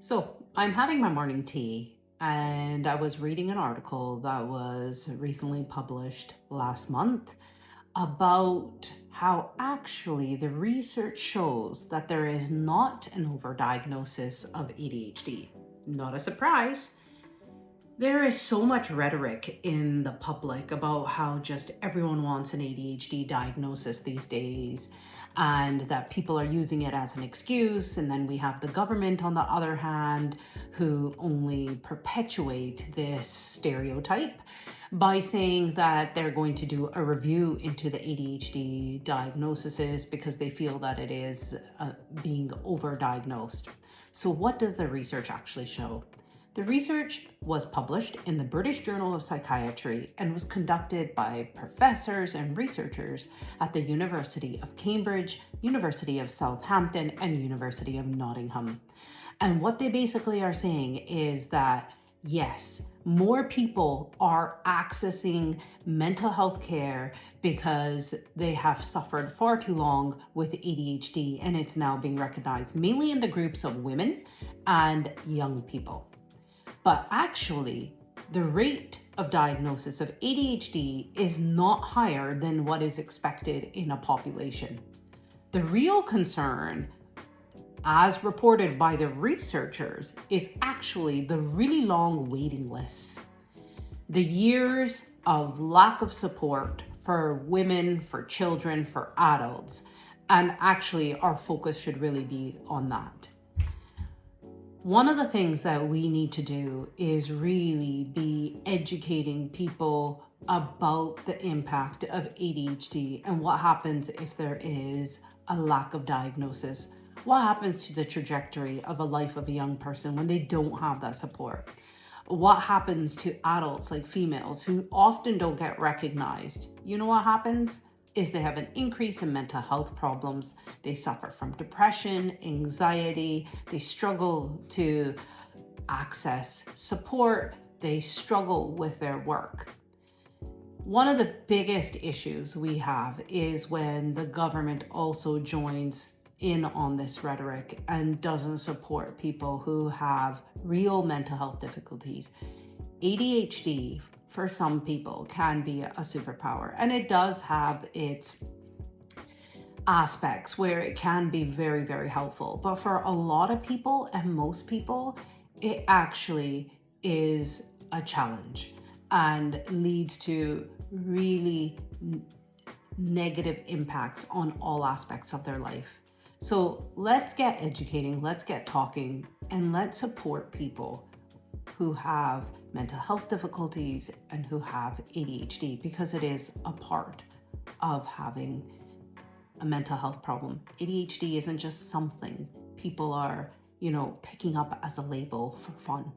So I'm having my morning tea, and I was reading an article that was recently published last month about how actually the research shows that there is not an overdiagnosis of ADHD. Not a surprise. There is so much rhetoric in the public about how just everyone wants an ADHD diagnosis these days, and that people are using it as an excuse. And then we have the government, on the other hand, who only perpetuate this stereotype by saying that they're going to do a review into the ADHD diagnoses because they feel that it is being overdiagnosed. So, what does the research actually show? The research was published in the British Journal of Psychiatry and was conducted by professors and researchers at the University of Cambridge, University of Southampton, and University of Nottingham. And what they basically are saying is that, yes, more people are accessing mental health care because they have suffered far too long with ADHD, and it's now being recognized mainly in the groups of women and young people. But actually, the rate of diagnosis of ADHD is not higher than what is expected in a population. The real concern, as reported by the researchers, is actually the really long waiting lists. The years of lack of support for women, for children, for adults, and actually our focus should really be on that. One of the things that we need to do is really be educating people about the impact of ADHD and what happens if there is a lack of diagnosis. What happens to the trajectory of a life of a young person when they don't have that support? What happens to adults like females who often don't get recognized? You know what happens? Is they have an increase in mental health problems. They suffer from depression, anxiety. They struggle to access support. They struggle with their work. One of the biggest issues we have is when the government also joins in on this rhetoric and doesn't support people who have real mental health difficulties. ADHD, for some people, can be a superpower, and it does have its aspects where it can be very, very helpful. But for a lot of people, and most people, it actually is a challenge and leads to really negative impacts on all aspects of their life. So let's get educating, let's get talking, and let's support people who have mental health difficulties and who have ADHD, because it is a part of having a mental health problem. ADHD isn't just something people are, picking up as a label for fun.